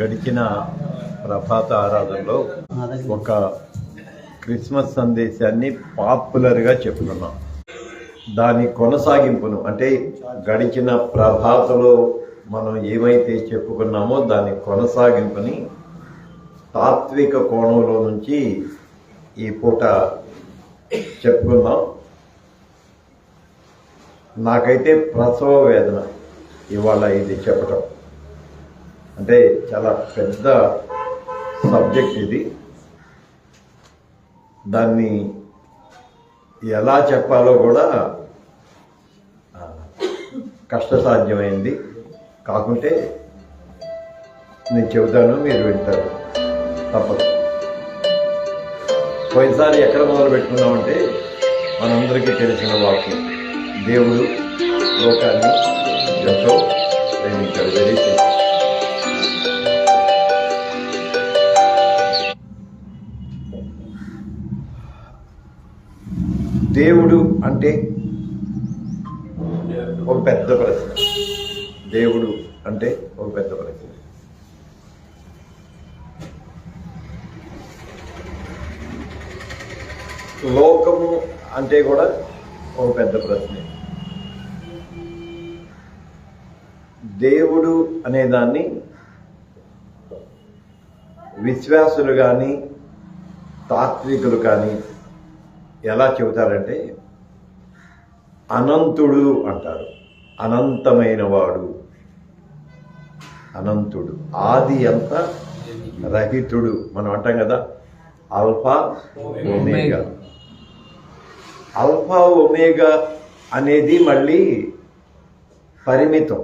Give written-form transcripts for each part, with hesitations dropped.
గడిచిన ప్రభాత ఆరాధనలో ఒక క్రిస్మస్ సందేశాన్ని పాపులర్గా చెప్పుకున్నాం. దాని కొనసాగింపును అంటే గడిచిన ప్రభాతలో మనం ఏమైతే చెప్పుకున్నామో దాని కొనసాగింపుని తాత్విక కోణంలో నుంచి ఈ పూట చెప్పుకుందాం. నాకైతే ప్రసవ వేదన ఇవాళ ఇది చెప్పటం, అంటే చాలా పెద్ద సబ్జెక్ట్ ఇది. దాన్ని ఎలా చెప్పాలో కూడా కష్టసాధ్యమైంది. కాకుంటే నేను చెబుతాను, మీరు వింటారు, తప్పదు. పోయినసారి ఎక్కడ మొదలు పెట్టుకున్నామంటే మనందరికీ తెలిసిన వాక్యం, దేవుడు లోకాన్ని ఎంతో ప్రేమించాడు. Very simple. దేవుడు అంటే ఒక పెద్ద ప్రశ్న. దేవుడు అంటే ఒక పెద్ద ప్రశ్న. లోకము అంటే కూడా ఒక పెద్ద ప్రశ్న. దేవుడు అనేదాన్ని విశ్వాసులు కానీ తాత్వికులు కానీ ఎలా చెబుతారంటే అనంతుడు అంటారు. అనంతమైన వాడు, అనంతుడు, ఆది అంత రహితుడు. మనం అంటాం కదా, ఆల్ఫా ఒమేగా. ఆల్ఫా ఒమేగా అనేది మళ్ళీ పరిమితం.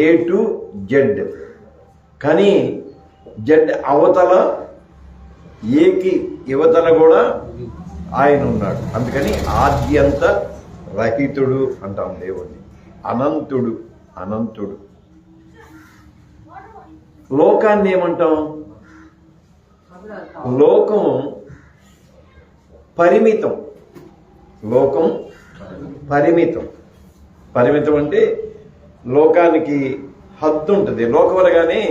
ఏ టు జెడ్, కానీ జెడ్ అవతల ఏకి యువతల కూడా ఆయన ఉన్నాడు. అందుకని ఆద్యంత రహితుడు అంటాం దేవుణ్ణి. అనంతుడు, అనంతుడు. లోకాన్ని ఏమంటాం? లోకం పరిమితం. లోకం పరిమితం. పరిమితం అంటే లోకానికి హద్దు ఉంటుంది. లోకం అనగానే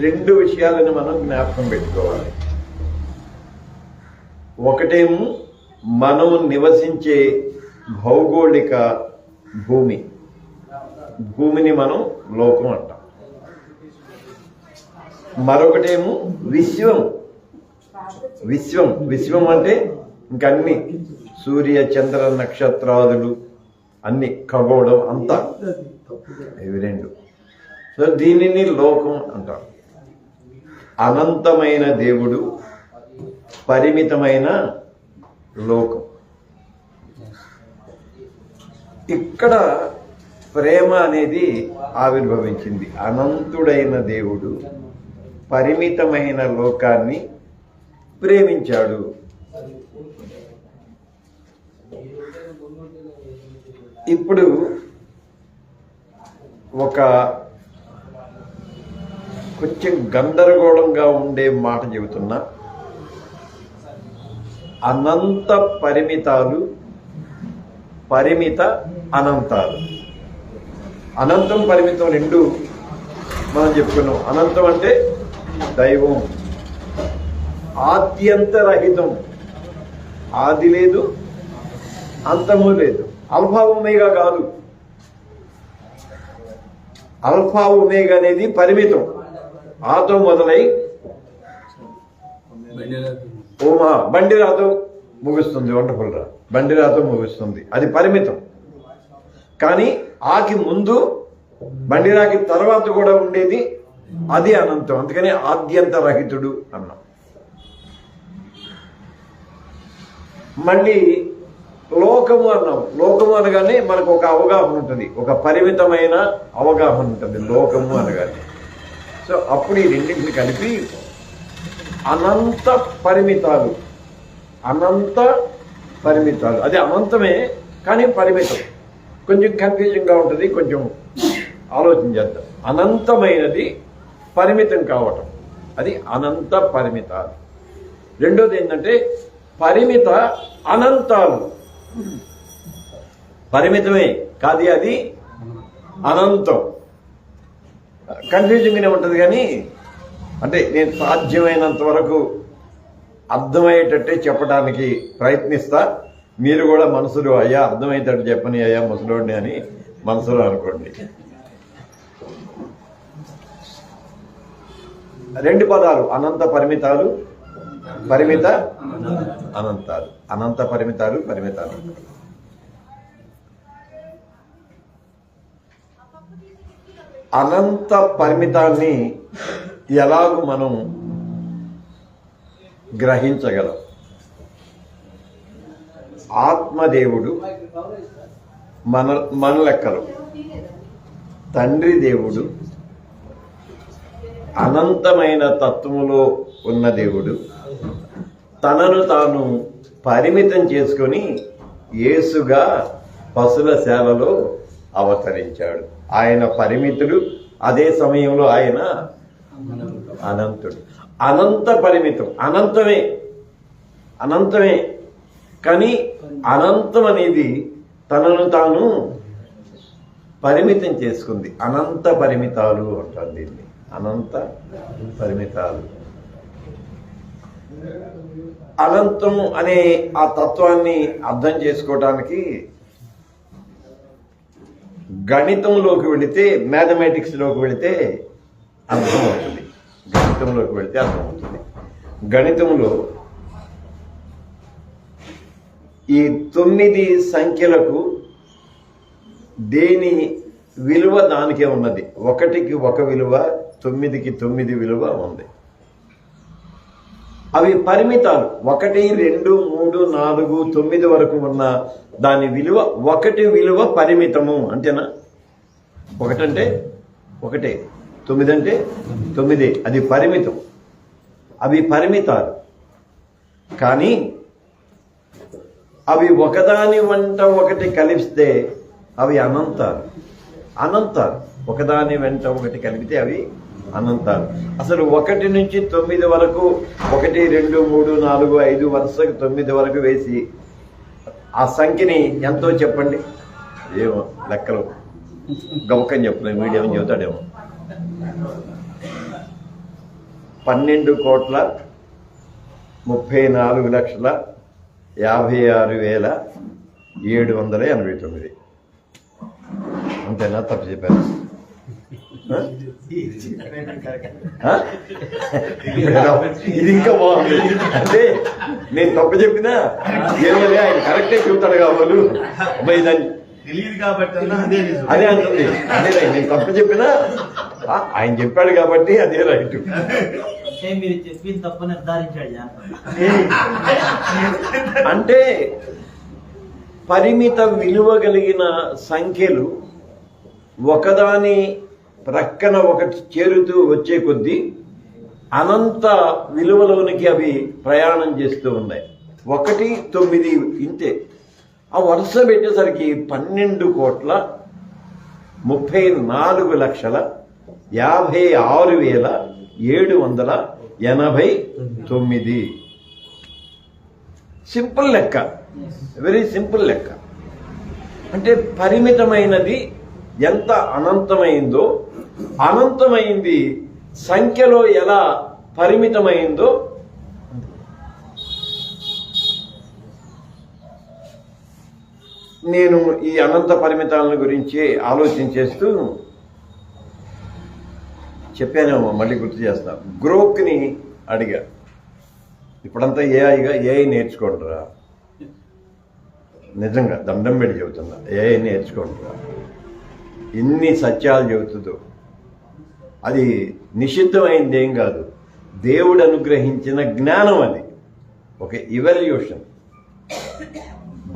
రెండు విషయాలను మనం జ్ఞాపకం పెట్టుకోవాలి. ఒకటేమో మనం నివసించే భౌగోళిక భూమి, భూమిని మనం లోకం అంటాం. మరొకటేమో విశ్వం. విశ్వం, విశ్వం అంటే ఇంకన్నీ సూర్య చంద్ర నక్షత్రాదులు అన్ని, ఖగోళం అంతా, ఇవి రెండు. సో దీనిని లోకం అంటాం. అనంతమైన దేవుడు, పరిమితమైన లోకం. ఇక్కడ ప్రేమ అనేది ఆవిర్భవించింది. అనంతుడైన దేవుడు పరిమితమైన లోకాన్ని ప్రేమించాడు. ఇప్పుడు ఒక కొంచెం గందరగోళంగా ఉండే మాట చెబుతున్నా. అనంత పరిమితాలు, పరిమిత అనంతాలు. అనంతం పరిమితం రెండు మనం చెప్పుకున్నాం. అనంతం అంటే దైవం, ఆద్యంత రహితం, ఆది లేదు అంతము లేదు. ఆల్ఫా ఒమేగా కాదు. ఆల్ఫా ఒమేగా అనేది పరిమితం. ఆతో మొదలై బండిరాతో ముగుస్తుంది. వండర్ఫుల్ రా, బండిరాతో ముగుస్తుంది. అది పరిమితం. కానీ ఆకి ముందు, బండిరాకి తర్వాత కూడా ఉండేది అది అనంతం. అందుకని ఆద్యంత రహితుడు అన్నాం. మళ్ళీ లోకము అన్నాం. లోకము అనగానే మనకు ఒక అవగాహన ఉంటుంది, ఒక పరిమితమైన అవగాహన ఉంటుంది లోకము అనగానే. సో అప్పుడు ఈ రెండింటిని కలిపి అనంత పరిమితాలు, అనంత పరిమితాలు. అది అనంతమే కానీ పరిమితం. కొంచెం కన్ఫ్యూజన్గా ఉంటుంది, కొంచెం ఆలోచన చేద్దాం. అనంతమైనది పరిమితం కావటం, అది అనంత పరిమితాలు. రెండోది ఏంటంటే పరిమిత అనంతాలు. పరిమితమే కాదు, అది అనంతం. కన్ఫ్యూజింగ్గానే ఉంటుంది. కానీ అంటే నేను సాధ్యమైనంత వరకు అర్థమయ్యేటట్టే చెప్పడానికి ప్రయత్నిస్తా. మీరు కూడా మనసులో అయ్యా అర్థమయ్యేటట్టు చెప్పని అయ్యా ముసలోడిని అని మనసులో అనుకోండి. 2 పదాలు అనంత పరిమితాలు, పరిమిత అనంతాలు. అనంత పరిమితాలు, పరిమిత అనంతాలు. అనంత పరిమితాన్ని ఎలాగూ మనం గ్రహించగలం? ఆత్మదేవుడు మన లెక్కలు, తండ్రి దేవుడు అనంతమైన తత్వములో ఉన్న దేవుడు తనను తాను పరిమితం చేసుకొని యేసుగా పశుల శాలలో అవతరించాడు. ఆయన పరిమితుడు, అదే సమయంలో ఆయన అనంతుడు. అనంత పరిమితం, అనంతమే. కానీ అనంతం అనేది తనను తాను పరిమితం చేసుకుంది. అనంత పరిమితాలు అంటారు దీన్ని, అనంత పరిమితాలు. అనంతం అనే ఆ తత్వాన్ని అర్థం చేసుకోవడానికి గణితంలోకి వెళితే, మ్యాథమెటిక్స్లోకి వెళితే అర్థమవుతుంది. గణితంలో ఈ 9 సంఖ్యలకు దేని విలువ దానికే ఉన్నది. 1కి 1 విలువ, 9కి 9 విలువ ఉంది. అవి పరిమితాలు. 1, 2, 3, 4, 9 వరకు ఉన్న దాని విలువ 1 విలువ పరిమితము. అంతేనా? 1 అంటే 1, 9 అంటే 9. అది పరిమితం. అవి పరిమితాలు. కానీ అవి ఒకదాని వెంట ఒకటి కలిపిస్తే అవి అనంతాలు. ఒకదాని వెంట ఒకటి కలిపితే అవి అనంతాలు. అసలు 1 నుంచి 9 వరకు 1, 2, 3, 4, 5 వరుసకు 9 వరకు వేసి ఆ సంఖ్యని ఎంతో చెప్పండి. ఏమో లెక్కలు గమకం చెప్పలేదు, మీడియం చెబుతాడేమో. 12,34,56,789. అంతేనా? తప్పు చెప్పాను? ఇది ఇంకా బాగుంది. అంటే నేను తప్పు చెప్పినా ఏమని ఆయన కరెక్టే చెబుతాడు కావాలి. అబ్బాయి దాన్ని తెలియదు కాబట్టి అదే అంటుంది. అదే నేను తప్పు చెప్పినా ఆయన చెప్పాడు కాబట్టి అదే రైట్. మీరు చెప్పిన తప్పు నిర్ధారించాడు. అంటే పరిమిత విలువ కలిగిన సంఖ్యలు ఒకదాని ప్రక్కన ఒకటి చేరుతూ వచ్చే కొద్దీ అనంత విలువలోనికి అవి ప్రయాణం చేస్తూ ఉన్నాయి. 1, 9 ఇంతే. ఆ వరుస పెట్టేసరికి 12,34,56,789. సింపుల్ లెక్క, వెరీ సింపుల్ లెక్క. అంటే పరిమితమైనది ఎంత అనంతమైందో, అనంతమైంది సంఖ్యలో ఎలా పరిమితమైందో నేను ఈ అనంత పరిమితాలను గురించి ఆలోచించేస్తూ చెప్పానేమో, మళ్ళీ గుర్తు చేస్తాను. గ్రోక్ని అడిగా, ఇప్పుడంతా ఏఐ నేర్చుకుంటారా? నిజంగా దండం పెట్టి చెబుతున్నా, ఏఐ నేర్చుకుంటారా? ఎన్ని సత్యాలు చెబుతుందో. అది నిషిద్ధమైంది ఏం కాదు, దేవుడు అనుగ్రహించిన జ్ఞానం. అది ఒక ఇవాల్యూషన్.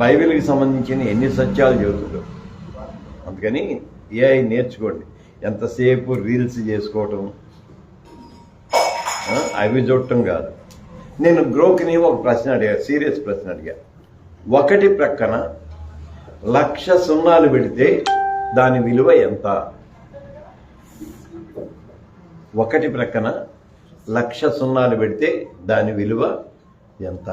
బైబిల్కి సంబంధించిన ఎన్ని సత్యాలు చెబుతుందో. అందుకని ఏఐ నేర్చుకోండి. ఎంతసేపు రీల్స్ చేసుకోవటం, అవి చూడటం కాదు. నేను గ్రోక్ని ఒక ప్రశ్న అడిగా, సీరియస్ ప్రశ్న అడిగా. 1 ప్రక్కన 1,00,000 సున్నాలు పెడితే దాని విలువ ఎంత? 1 ప్రక్కన 1,00,000 సున్నాలు పెడితే దాని విలువ ఎంత?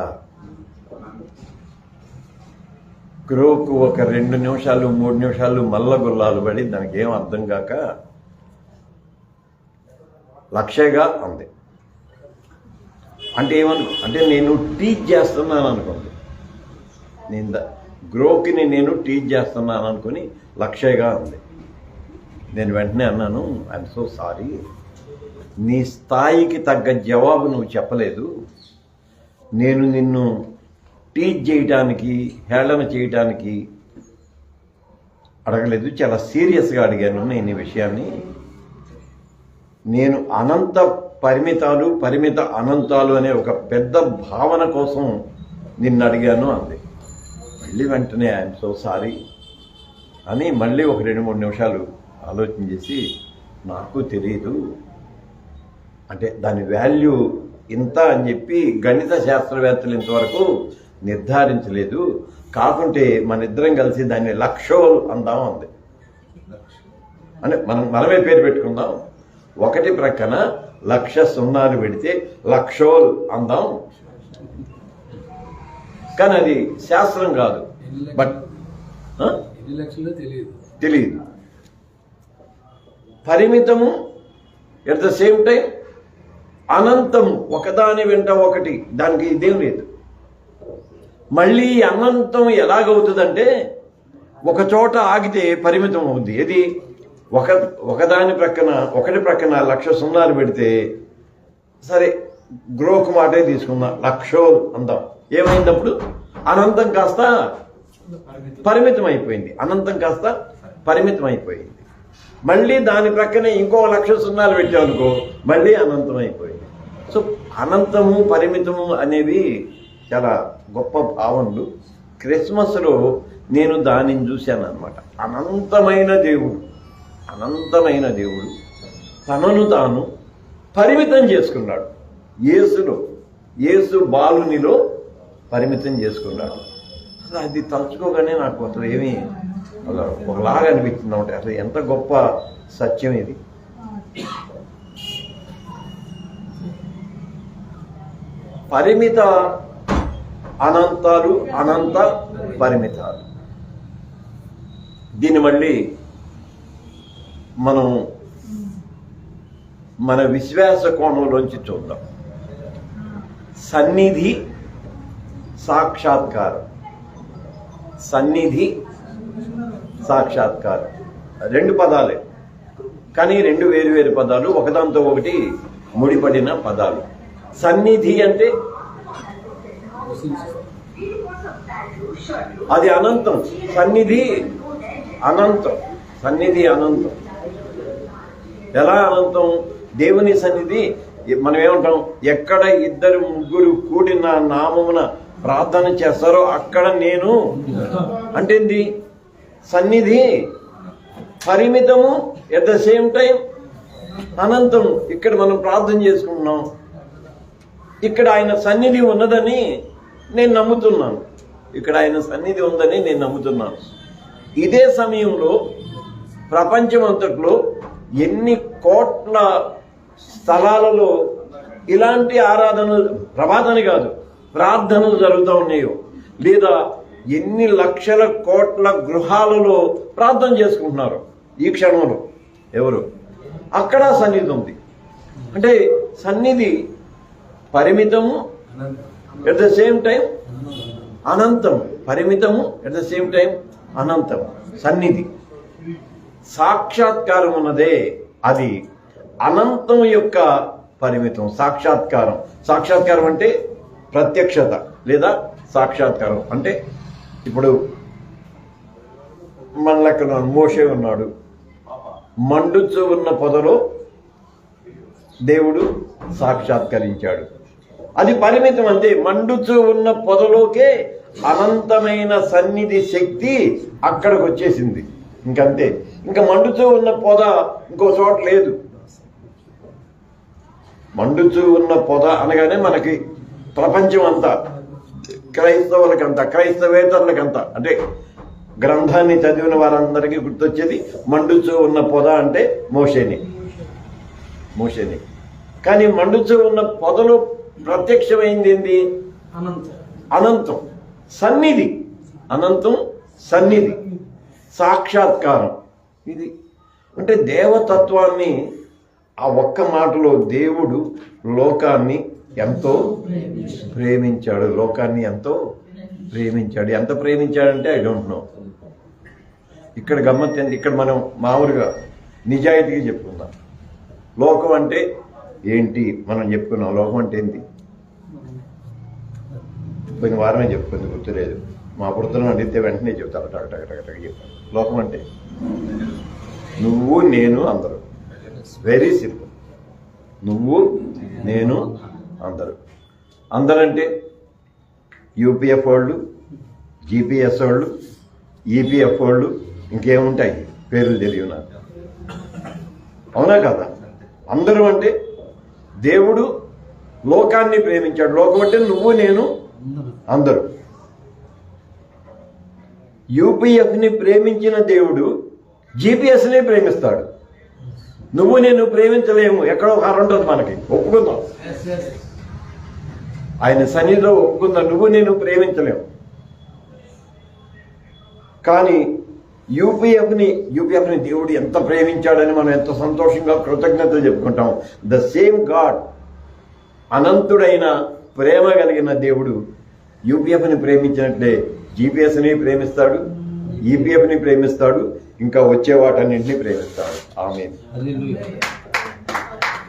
గ్రోకు ఒక 2 నిమిషాలు 3 నిమిషాలు మల్ల గుల్లాలు పడి దానికి ఏం అర్థం కాక లక్ష్యగా అంది. అంటే అంటే నేను టీచ్ చేస్తున్నాను అనుకోండి, గ్రోకి నేను టీచ్ చేస్తున్నాను అనుకుని లక్ష్యగా అంది. నేను వెంటనే అన్నాను, ఐఎమ్ సో సారీ, నీ స్థాయికి తగ్గ జవాబు నువ్వు చెప్పలేదు. నేను నిన్ను టీచ్ చేయటానికి, హేళన చేయటానికి అడగలేదు, చాలా సీరియస్గా అడిగాను నేను ఈ విషయాన్ని. నేను అనంత పరిమితాలు, పరిమిత అనంతాలు అనే ఒక పెద్ద భావన కోసం నిన్ను అడిగాను అంది. మళ్ళీ వెంటనే ఐఎమ్ సో సారీ అని మళ్ళీ ఒక 2-3 నిమిషాలు ఆలోచన చేసి, నాకు తెలియదు, అంటే దాని వాల్యూ ఇంత అని చెప్పి గణిత శాస్త్రవేత్తలు ఇంతవరకు నిర్ధారించలేదు, కాకుంటే మన ఇద్దరం కలిసి దాన్ని లక్షోలు అందాం అంది. అంటే మనమే పేరు పెట్టుకుందాం, ఒకటి ప్రక్కన 1,00,000 పెడితే లక్షోలు అందాం. కానీ అది శాస్త్రం కాదు, బట్ తెలియదు. పరిమితము, ఎట్ ద సేమ్ టైం అనంతము, ఒకదాని వెంట ఒకటి, దానికి ఇదేం లేదు. మళ్ళీ అనంతం ఎలాగవుతుందంటే ఒక చోట ఆగితే పరిమితం అవుద్ది. ఏది ఒకదాని ప్రక్కన, ఒకటి ప్రక్కన 1,00,000 పెడితే, సరే గ్రోక్ మాటే తీసుకుందాం, లక్షోలు అందాం. ఏమైందప్పుడు అనంతం కాస్త పరిమితం అయిపోయింది, అనంతం కాస్త పరిమితం అయిపోయింది. మళ్ళీ దాని ప్రక్కనే ఇంకో 1,00,000 పెట్టామనుకో, మళ్ళీ అనంతం అయిపోయింది. సో అనంతము, పరిమితము అనేవి చాలా గొప్ప భావనలు. క్రిస్మస్లో నేను దానిని చూశాను అనమాట. అనంతమైన దేవుడు తనను తాను పరిమితం చేసుకున్నాడు. యేసు బాలునిలో పరిమితం చేసుకున్నాడు. అసలు అది తలుచుకోగానే నాకు అసలు ఏమీ అలా ఒకలాగా అనిపించింది అంటే, అసలు ఎంత గొప్ప సత్యం ఇది. పరిమిత అనంతాలు, అనంత పరిమితాలు. దీన్ని మళ్ళీ మనం మన విశ్వాస కోణంలోంచి చూద్దాం. సన్నిధి, సాక్షాత్కారం. సన్నిధి, సాక్షాత్కారం 2 పదాలే, కానీ 2 వేరు పదాలు, ఒకదాంతో ఒకటి ముడిపడిన పదాలు. సన్నిధి అంటే అది అనంతం, సన్నిధి అనంతం. ఎలా అనంతం? దేవుని సన్నిధి మనం ఏమంటాం, ఎక్కడ 2-3 కూడి నా నామమున ప్రార్థన చేస్తారో అక్కడ నేను అంటే ఏంది? సన్నిధి పరిమితము, ఎట్ ద సేమ్ టైం అనంతం. ఇక్కడ మనం ప్రార్థన చేసుకుంటున్నాం, ఇక్కడ ఆయన సన్నిధి ఉన్నదని నేను నమ్ముతున్నాను, ఇక్కడ ఆయన సన్నిధి ఉందని నేను నమ్ముతున్నాను. ఇదే సమయంలో ప్రపంచమంతట్లో ఎన్ని కోట్ల స్థలాలలో ఇలాంటి ఆరాధనలు, ప్రభాతని కాదు, ప్రార్థనలు జరుగుతూ ఉన్నాయో, లేదా ఎన్ని లక్షల కోట్ల గృహాలలో ప్రార్థన చేసుకుంటున్నారు ఈ క్షణంలో ఎవరు, అక్కడ సన్నిధి ఉంది. అంటే సన్నిధి పరిమితము, ఎట్ ద సేమ్ టైం అనంతం. పరిమితము, ఎట్ ద సేమ్ టైం అనంతం. సన్నిధి, సాక్షాత్కారం ఉన్నదే అది అనంతం యొక్క పరిమితం. సాక్షాత్కారం అంటే ప్రత్యక్షత లేదా సాక్షాత్కారం. అంటే ఇప్పుడు మన లెక్కన మోషే ఉన్నాడు, మండుచు ఉన్న పొదలో దేవుడు సాక్షాత్కరించాడు. అది పరిమితం. అంతే, మండుచు ఉన్న పొదలోకే అనంతమైన సన్నిధి శక్తి అక్కడికి వచ్చేసింది. ఇంకంతే, ఇంకా మండుచూ ఉన్న పొద ఇంకో చోట లేదు. మండుచూ ఉన్న పొద అనగానే మనకి ప్రపంచం అంతా, క్రైస్తవులకంతా, క్రైస్తవేతరులకంతా, అంటే గ్రంథాన్ని చదివిన వారందరికీ గుర్తొచ్చేది మండుచూ ఉన్న పొద అంటే మోషేని. కానీ మండుచూ ఉన్న పొదలో ప్రత్యక్షమైంది ఏంది? అనంతం, సన్నిధి. అనంతం, సన్నిధి, సాక్షాత్కారం. ఇది అంటే దేవతత్వాన్ని ఆ ఒక్క మాటలో దేవుడు లోకాన్ని ఎంతో ప్రేమించాడు. లోకాన్ని ఎంతో ప్రేమించాడు. ఎంత ప్రేమించాడంటే ఐ డోంట్ నో. ఇక్కడ గమ్మత్ ఏంది, ఇక్కడ మనం మామూలుగా నిజాయితీగా చెప్పుకుందాం. లోకం అంటే ఏంటి మనం చెప్పుకున్నాం. లోకం అంటే ఏంటి పోయిన వారమే చెప్పుకుంది, గుర్తులేదు. మా పుడుతున్నాం అడిగితే వెంటనే చెప్తాను, టక టక టక టక చెప్తాను. లోకం అంటే నువ్వు నేను అందరూ. Very simple. నువ్వు నేను అందరూ. అందరంటే యూపీఎఫ్ వాళ్ళు, జీపీఎస్ వాళ్ళు, ఈపీఎఫ్ వాళ్ళు, ఇంకేముంటాయి పేర్లు తెలియవు నాకు. అవునా కదా? అందరూ అంటే దేవుడు లోకాన్ని ప్రేమించాడు. లోకం అంటే నువ్వు నేను అందరూ. యూపీఎఫ్ని ప్రేమించిన దేవుడు జీపీఎస్ని ప్రేమిస్తాడు. నువ్వు నేను ప్రేమించలేము, ఎక్కడో కారణం ఉంటుంది మనకి, ఒప్పుకుందాం. ఆయన సన్నిధిలో ఒప్పుకుందాం, నువ్వు నేను ప్రేమించలేము. కానీ యూపీఎఫ్ని దేవుడు ఎంత ప్రేమించాడని మనం ఎంత సంతోషంగా కృతజ్ఞతలు చెప్పుకుంటాం. ద సేమ్ గాడ్, అనంతుడైన ప్రేమ కలిగిన దేవుడు యూపీఎఫ్ని ప్రేమించినట్లే జీపీఎస్ని ప్రేమిస్తాడు, ఈపీఎఫ్ని ప్రేమిస్తాడు, ఇంకా వచ్చే వాటన్నింటినీ ప్రేమిస్తాడు. ఆమేన్.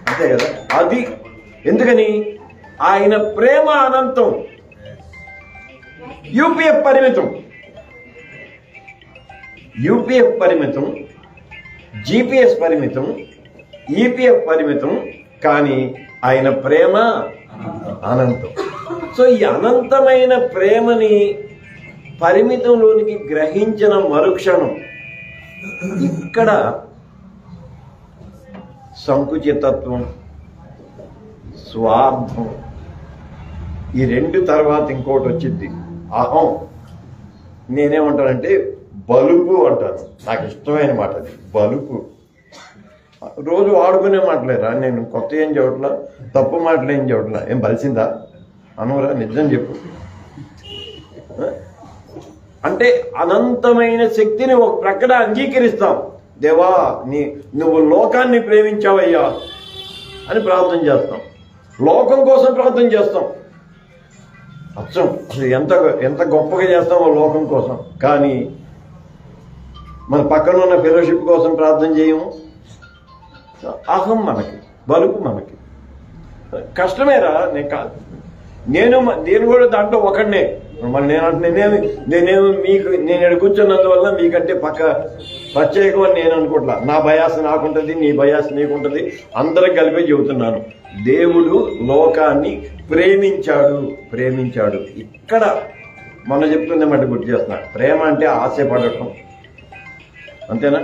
అంతే కదా? అది ఎందుకని? ఆయన ప్రేమ అనంతం. యూపీఎఫ్ పరిమితం, యూపీఎఫ్ పరిమితం, జీపీఎస్ పరిమితం, ఈపీఎఫ్ పరిమితం, కానీ ఆయన ప్రేమ అనంతం. సో ఈ అనంతమైన ప్రేమని పరిమితంలోనికి గ్రహించిన మరుక్షణం ఇక్కడ సంకుచితత్వం, స్వార్థం, ఈ రెండు తర్వాత ఇంకోటి వచ్చింది అహం. నేనేమంటానంటే బలుపు అంటాను. నాకు ఇష్టమైన మాట అది, బలుపు. రోజు వాడుకునే మాటలేరా, నేను కొత్త ఏం చెప్పట్లా, తప్పు మాటలు ఏం చెప్పట్లా. ఏం బలిసిందా అనురా, నిజం చెప్పు. అంటే అనంతమైన శక్తిని ఒక ప్రక్కన అంగీకరిస్తాం. దేవా నువ్వు లోకాన్ని ప్రేమించావయ్యా అని ప్రార్థన చేస్తాం. లోకం కోసం ప్రార్థన చేస్తాం. అచ్చం అసలు ఎంత ఎంత గొప్పగా చేస్తామో లోకం కోసం. కానీ మన పక్కన ఉన్న ఫెలోషిప్ కోసం ప్రార్థన చేయము. అహం మనకి, బలుపు మనకి. కష్టమేరా. నేను కూడా దాంట్లో ఒకడినే. మరి నేనేమి మీకు నేను ఇక్కడ కూర్చున్నందువల్ల మీకంటే ప్రత్యేకం అని నేను అనుకుంటా. నా బయాస్ నాకుంటుంది, నీ బయాస్ నీకుంటుంది, అందరం కలిపి చెబుతున్నాను. దేవుడు లోకాన్ని ప్రేమించాడు. ఇక్కడ మనం చెప్తుంది మట్టి గుర్తు చేస్తున్నా. ప్రేమ అంటే ఆశపడటం, అంతేనా?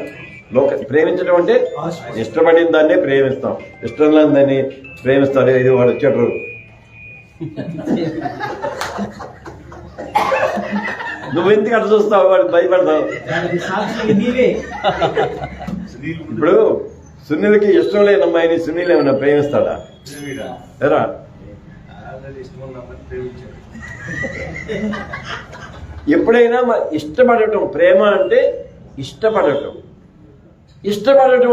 ప్రేమించడం అంటే ఇష్టపడిన దాన్నే ప్రేమిస్తాం, ఇష్టం లేని దాన్ని ప్రేమిస్తారు. ఇది వాడు వచ్చాడు. నువ్వెందుకు అట్లా చూస్తావు, వాడు భయపడతావు. ఇప్పుడు సునీల్కి ఇష్టం లేని అమ్మాయిని సునీల్ ఏమైనా ప్రేమిస్తాడా? ఎరా, ఎప్పుడైనా ఇష్టపడటం. ప్రేమ అంటే ఇష్టపడటం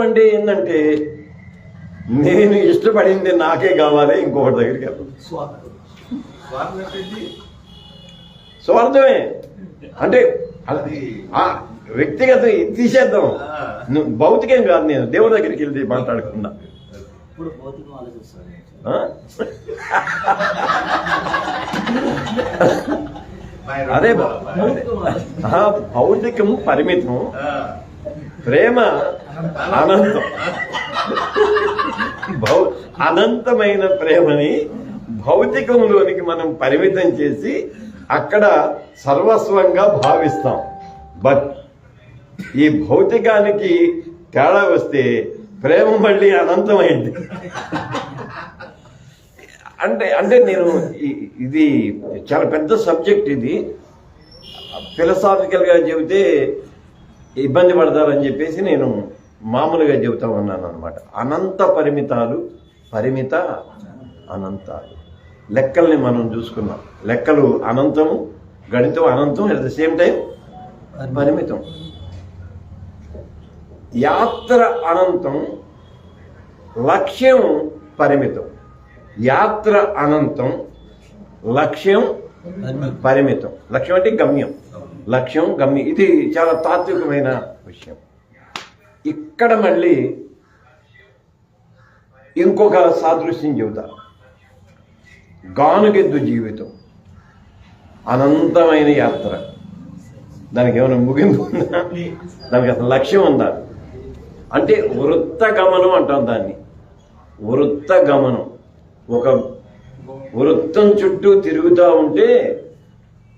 అంటే ఏంటంటే నేను ఇష్టపడింది నాకే కావాలి, ఇంకొకటి దగ్గరికి వెళ్ళాలి. స్వార్థమే అంటే వ్యక్తిగత తీసేద్దాం. భౌతికం కాదు. నేను దేవుడి దగ్గరికి వెళ్తే మాట్లాడకుండా అదే భౌతికం పరిమితం, ప్రేమ అనంతం. అనంతమైన ప్రేమని భౌతికంలోనికి మనం పరిమితం చేసి అక్కడ సర్వస్వంగా భావిస్తాం. బట్ ఈ భౌతికానికి తేడా వస్తే ప్రేమ మళ్ళీ అనంతమైంది. అంటే నేను ఇది చాలా పెద్ద సబ్జెక్ట్. ఇది ఫిలసాఫికల్గా చెబితే ఇబ్బంది పడతారని చెప్పేసి నేను మామూలుగా చెబుతా ఉన్నాను అనమాట. అనంత పరిమితాలు, పరిమిత అనంతాలు. లెక్కల్ని మనం చూసుకున్నాం. లెక్కలు అనంతము, గణితం అనంతం, అట్ ద సేమ్ టైం పరిమితం. యాత్ర అనంతం, లక్ష్యం పరిమితం, యాత్ర అనంతం, లక్ష్యం పరిమితం. లక్ష్యం అంటే గమ్యం, లక్ష్యం గమ్యం. ఇది చాలా తాత్వికమైన విషయం. ఇక్కడ మళ్ళీ ఇంకొక సాదృశ్యం చెబుతా. గానుగెద్దు జీవితం అనంతమైన యాత్ర. దానికి ఏమైనా ముగింపు ఉందా? దానికి అసలు లక్ష్యం ఉందా? అంటే వృత్త గమనం అంటాం దాన్ని. వృత్త గమనం, ఒక వృత్తం చుట్టూ తిరుగుతూ ఉంటే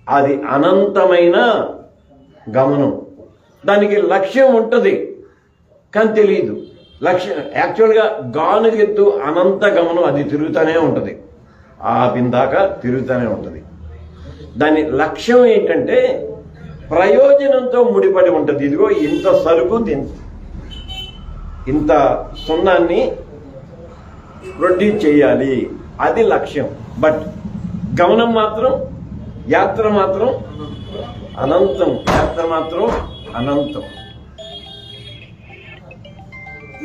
అది అనంతమైన గమనం. దానికి లక్ష్యం ఉంటుంది కానీ తెలియదు. లక్ష్యం యాక్చువల్గా గానుగెద్దు అనంత గమనం, అది తిరుగుతూనే ఉంటుంది, ఆపిందాక తిరుగుతూనే ఉంటుంది. దాని లక్ష్యం ఏంటంటే ప్రయోజనంతో ముడిపడి ఉంటుంది. ఇదిగో ఇంత సరుకు, ఇంత సున్నాన్ని ప్రొడ్యూస్ చేయాలి, అది లక్ష్యం. బట్ గమనం మాత్రం, యాత్ర మాత్రం అనంతం, యాత్ర మాత్రం అనంతం.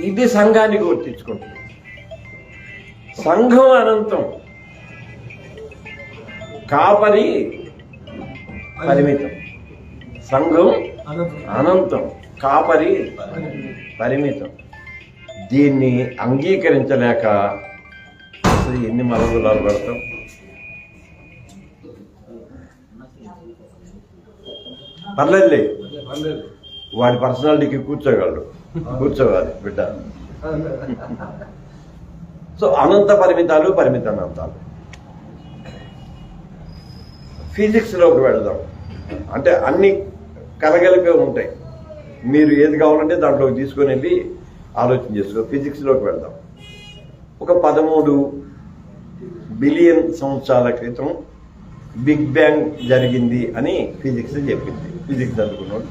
ఇది సంఘానికి వర్తించుకుంటుంది. సంఘం అనంతం, కాపరి పరిమితం. సంఘం అనంతం, కాపరి పరిమితం. దీన్ని అంగీకరించలేక అసలు ఎన్ని మలగులాలు పడతాం. పర్లేదులే, వాడి పర్సనాలిటీకి కూర్చోవాలి బిడ్డ. సో అనంత పరిమితాలు, పరిమిత అనంతాలు. ఫిజిక్స్లోకి వెళదాం. అంటే అన్ని కలగలిపే ఉంటాయి. మీరు ఏది కావాలంటే దాంట్లోకి తీసుకొని వెళ్ళి ఆలోచన చేసుకో. ఫిజిక్స్లోకి వెళదాం. ఒక 13 బిలియన్ సంవత్సరాల క్రితం బిగ్ బ్యాంగ్ జరిగింది అని ఫిజిక్స్ చెప్పింది. ఫిజిక్స్ అనుకున్నాడు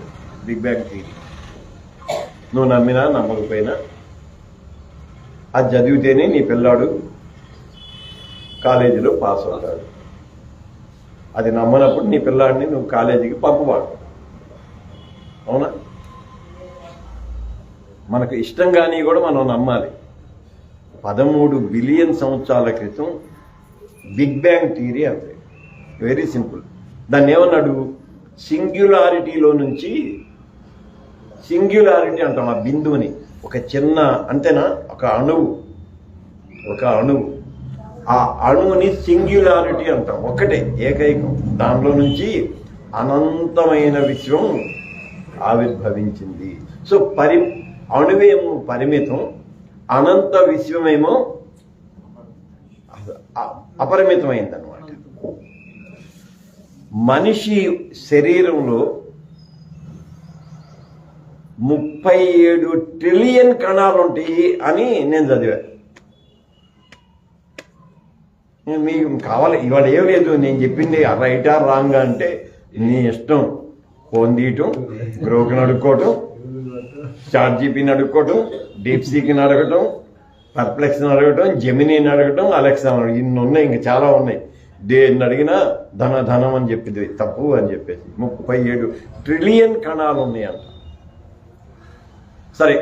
బిగ్ బ్యాంగ్ థియరీ. నువ్వు నమ్మినా నమ్మకపోయినా అది చదివితేనే నీ పిల్లాడు కాలేజీలో పాస్ అవుతాడు. అది నమ్మనప్పుడు నీ పిల్లాడిని నువ్వు కాలేజీకి పంపవాడు. అవునా? మనకు ఇష్టం కానీ కూడా మనం నమ్మాలి. 13 బిలియన్ సంవత్సరాల క్రితం బిగ్ బ్యాంగ్ థియరీ అంతే. Very simple. దాన్ని ఏమన్నాడు? సింగ్యులారిటీలో నుంచి, సింగ్యులారిటీ అంటాం ఆ బిందువుని, ఒక చిన్న అంతేనా, ఒక అణువు, ఆ అణువుని సింగ్యులారిటీ అంటాం. ఒక్కటే, ఏకైకం. దానిలో నుంచి అనంతమైన విశ్వం ఆవిర్భవించింది. సో అణువేమో పరిమితం, అనంత విశ్వమేమో అపరిమితమైందన్నమాట. మనిషి శరీరంలో 37 ట్రిలియన్ కణాలు ఉంటాయి అని నేను చదివాను. మీకు కావాలి ఇవాళ ఏం లేదు, నేను చెప్పింది రైటా రాంగ్ అంటే నీ ఇష్టం. ఫోన్ తీయటం, గ్రోక్ని అడుక్కోవటం, చార్జీపీని అడుక్కోవటం, డీప్సీక్ని అడగటం, పర్ప్లెక్స్ని అడగటం, జెమినీని అడగటం, అలెక్సా అడగటం. ఇన్ని ఉన్నాయి, ఇంకా చాలా ఉన్నాయి. దేన్ని అడిగినా ధనం అని చెప్పింది, తప్పు అని చెప్పేసి. 37 ట్రిలియన్ కణాలు ఉన్నాయి అంట. సరే,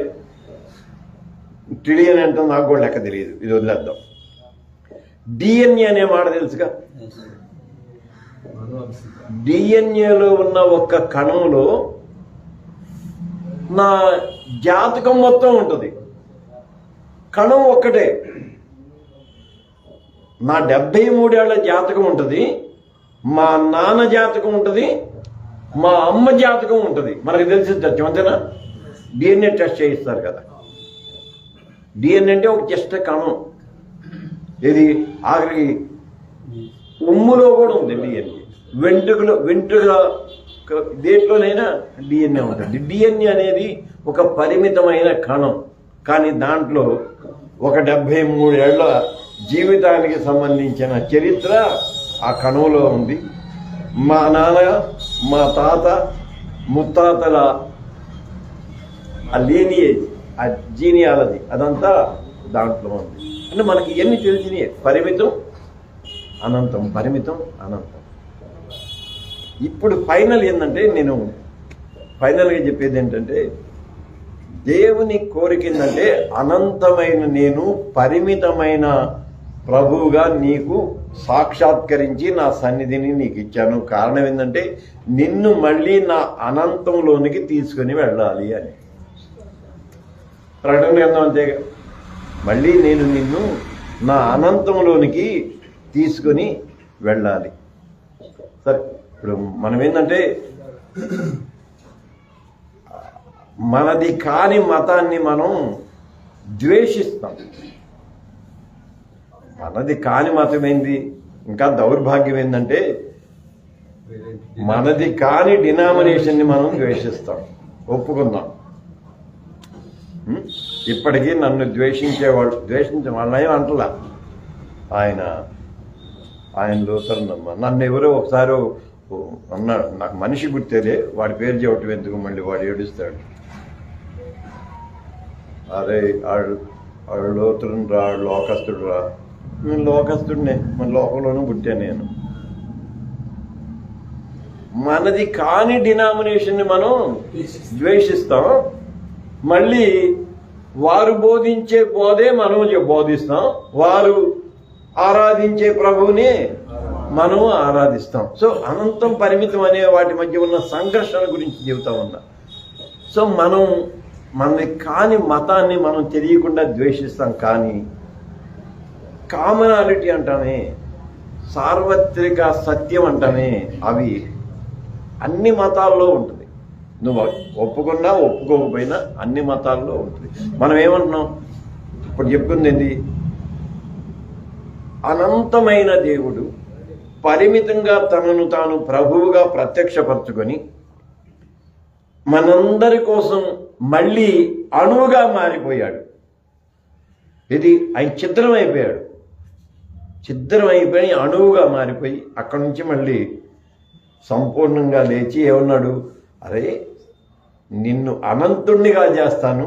ట్రిలియన్ అంటే నాకు కూడా లెక్క తెలియదు, ఇది వదిలేద్దాం. డిఎన్ఏ అనే మాట తెలుసుగా? డిఎన్ఏలో ఉన్న ఒక్క కణంలో నా జాతకం మొత్తం ఉంటుంది. కణం ఒక్కటే. నా 73 ఏళ్ల జాతకం ఉంటుంది, మా నాన్న జాతకం ఉంటుంది, మా అమ్మ జాతకం ఉంటుంది. మనకు తెలిసి సత్యం అంతేనా? డిఎన్ఏ టెస్ట్ చేయిస్తారు కదా. డిఎన్ఏ అంటే ఒక జస్ట్ కణం. ఇది ఆఖరికి ఉమ్ములో కూడా ఉంది డిఎన్ఏ. వెంట్రుకల దేంట్లోనైనా డిఎన్ఏ ఉంటుంది. డిఎన్ఏ అనేది ఒక పరిమితమైన కణం. కానీ దాంట్లో ఒక 73 ఏళ్ల జీవితానికి సంబంధించిన చరిత్ర ఆ కణంలో ఉంది. మా నాన్న, మా తాత, ముత్తాతల ఆ లీనియేజ్, ఆ జీనియాలజీ అదంతా దాంట్లో ఉంది. అంటే మనకి ఎన్ని తెలిసినాయి? పరిమితం, అనంతం, పరిమితం, అనంతం. ఇప్పుడు ఫైనల్ ఏంటంటే, నేను ఫైనల్గా చెప్పేది ఏంటంటే, దేవుని కోరిక ఏంటంటే అనంతమైన నేను పరిమితమైన ప్రభువుగా నీకు సాక్షాత్కరించి నా సన్నిధిని నీకు ఇచ్చాను. కారణం ఏంటంటే నిన్ను మళ్ళీ నా అనంతంలోనికి తీసుకుని వెళ్ళాలి అని. ప్రకటన గ్రంథం అంతేగా, మళ్ళీ నేను నిన్ను నా అనంతంలోనికి తీసుకుని వెళ్ళాలి. సరే, ఇప్పుడు మనం ఏంటంటే మనది కాని మతాన్ని మనం ద్వేషిస్తాం. మనది కాని మతం ఏంది? ఇంకా దౌర్భాగ్యం ఏంటంటే మనది కాని డినామినేషన్ని మనం ద్వేషిస్తాం. ఒప్పుకుందాం. ఇప్పటికీ నన్ను ద్వేషించేవాళ్ళు వాళ్ళని ఏం అంటలా. ఆయన లూథరన్ అమ్మ. నన్ను ఎవరో ఒకసారి అన్నాడు, నాకు మనిషి గుర్తేలే, వాడి పేరు చెప్పటం ఎందుకు, మళ్ళీ వాడు ఏడుస్తాడు. అరే వాడు లూథరన్ రా, లోకస్తుడు రా. నేను లోకస్తుడినే, మన లోకంలోనూ పుట్టాను నేను. మనది కాని డినామినేషన్ని మనం ద్వేషిస్తాం. మళ్ళీ వారు బోధించే బోధే మనం బోధిస్తాం. వారు ఆరాధించే ప్రభువుని మనం ఆరాధిస్తాం. సో అనంతం పరిమితం అనే వాటి మధ్య ఉన్న సంఘర్షణ గురించి చెబుతా ఉన్నా. సో మనది కాని మతాన్ని మనం తెలియకుండా ద్వేషిస్తాం. కానీ కామనాలిటీ అంటామే, సార్వత్రిక సత్యం అంటామే, అవి అన్ని మతాల్లో ఉంటుంది. నువ్వు ఒప్పుకున్నా ఒప్పుకోకపోయినా అన్ని మతాల్లో ఉంటుంది. మనం ఏమంటున్నాం ఇప్పుడు చెప్పుకుంది ఏంటి? అనంతమైన దేవుడు పరిమితంగా తనను తాను ప్రభువుగా ప్రత్యక్షపరచుకొని మనందరి కోసం మళ్ళీ అణువుగా మారిపోయాడు. ఇది ఆయన ఛిద్రం అయిపోయి అణువుగా మారిపోయి అక్కడి నుంచి మళ్ళీ సంపూర్ణంగా లేచి ఏమన్నాడు? అరే, నిన్ను అనంతుణ్ణిగా చేస్తాను,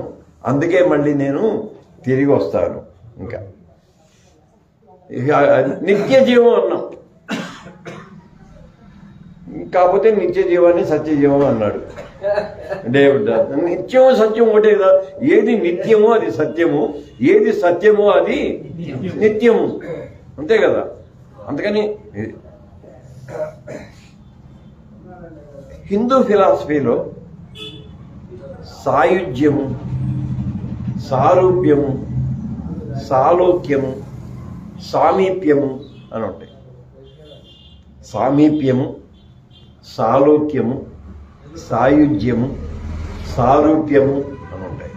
అందుకే మళ్ళీ నేను తిరిగి వస్తాను. ఇంకా నిత్య జీవం అన్నాం. కాకపోతే నిత్య జీవాన్ని సత్య జీవం అన్నాడు దేవుడు. నిత్యము సత్యం ఒకటే కదా. ఏది నిత్యమో అది సత్యము, ఏది సత్యమో అది నిత్యము, అంతే కదా. అందుకని హిందూ ఫిలాసఫీలో సాయుజ్యము, సారూప్యము, సాలోక్యము, సామీప్యము అని ఉంటాయి. సామీప్యము, సాలోక్యము, సాయుజ్యము, సారూప్యము అని ఉంటాయి.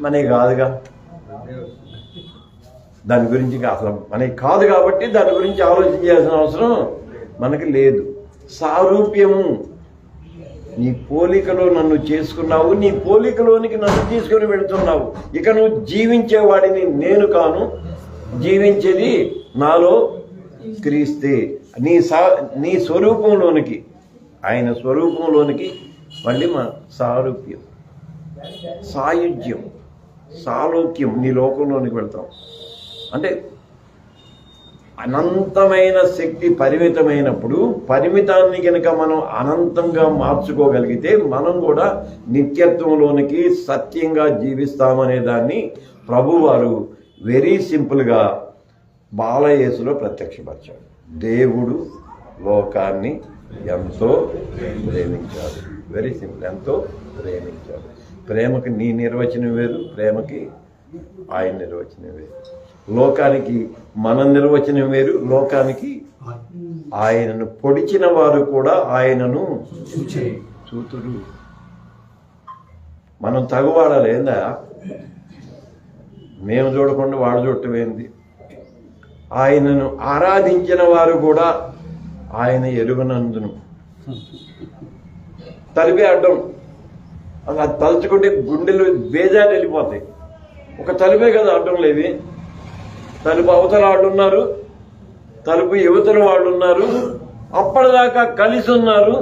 మనకి కాదుగా, దాని గురించి అసలు మనకి కాదు కాబట్టి దాని గురించి ఆలోచించాల్సిన అవసరం మనకి లేదు. సారూప్యము, నీ పోలికలో నన్ను చేసుకున్నావు, నీ పోలికలోనికి నన్ను తీసుకొని వెళుతున్నావు. ఇక నువ్వు జీవించేవాడిని నేను కాను, జీవించేది నాలో క్రీస్తే. నీ స్వరూపంలోనికి, ఆయన స్వరూపంలోనికి మళ్ళీ మన సారూప్యం, సాయుజ్యం, సాలోక్యం, నీ లోకంలోనికి వెళ్తాం. అంటే అనంతమైన శక్తి పరిమితమైనప్పుడు పరిమితాన్ని కనుక మనం అనంతంగా మార్చుకోగలిగితే మనం కూడా నిత్యత్వంలోనికి సత్యంగా జీవిస్తామనే దాన్ని ప్రభువారు వెరీ సింపుల్గా బాలయేసులో ప్రత్యక్షపరిచాడు. దేవుడు లోకాన్ని ఎంతో ప్రేమించాడు. వెరీ సింపుల్, ఎంతో ప్రేమించాడు. ప్రేమకి నీ నిర్వచనం వేరు, ప్రేమకి ఆయన నిర్వచనం వేరు. లోకానికి మన నిర్వచనం వేరు, లోకానికి ఆయనను పొడిచిన వారు కూడా ఆయనను చూతురు. మనం తగువాడాలి. ఏందా మేము చూడకుండా వాడు చూడటం ఏంది? ఆయనను ఆరాధించిన వారు కూడా ఆయన ఎరుగనందును. తలిపే అడ్డం, అలా తలుచుకుంటే గుండెలు బేజారు వెళ్ళిపోతాయి. ఒక తలుపే కదా అడ్డం లేవి. తలుపు అవతల వాళ్ళు ఉన్నారు, తలుపు యువతల వాళ్ళు ఉన్నారు, అప్పటిదాకా కలిసి ఉన్నారు,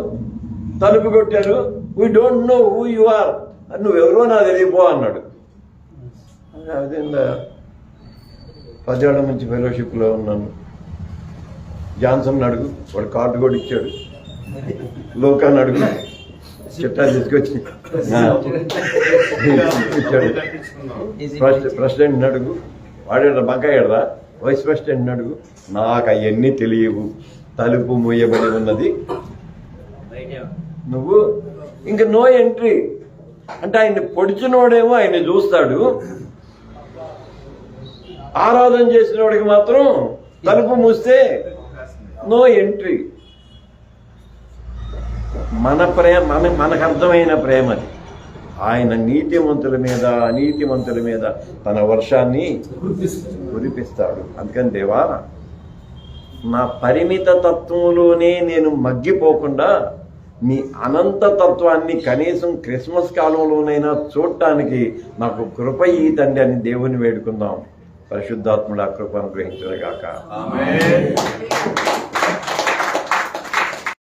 తలుపు కొట్టారు. We don't know who you are, నువ్వెవరో నాకు తెలియపో అన్నాడు. అదేందా 10 ఏళ్ల నుంచి ఫెలోషిప్లో ఉన్నాను. జాన్సన్ అడుగు, వాడు కార్డు కూడా ఇచ్చాడు. లోకాన్ని అడుగు, చిట్టా తీసుకొచ్చి ప్రెసిడెంట్ అడుగు వాడేడా బంకాయడరా వైస్ ప్రెసిడెంట్ అడుగు నాకు అవన్నీ తెలియవు తలుపు మూయబడి ఉన్నది నువ్వు ఇంక నో ఎంట్రీ అంటే ఆయన పొడిచినోడేమో ఆయన చూస్తాడు ఆరాధన చేసిన వాడికి మాత్రం తలుపు మూస్తే నో ఎంట్రీ మన ప్రేమ మనకు అర్థమైన ప్రేమది ఆయన నీతిమంతుల మీద అనీతిమంతుల మీద తన వర్షాన్ని కురిపిస్తాడు అందుకని దేవా నా పరిమిత తత్వంలోనే నేను మగ్గిపోకుండా నీ అనంత తత్వాన్ని కనీసం క్రిస్మస్ కాలంలోనైనా చూడటానికి నాకు కృప ఈ తండ్రి అని దేవుని వేడుకుందాం పరిశుద్ధాత్ముడు ఆ కృప అనుగ్రహించుగాక. ఆమేన్.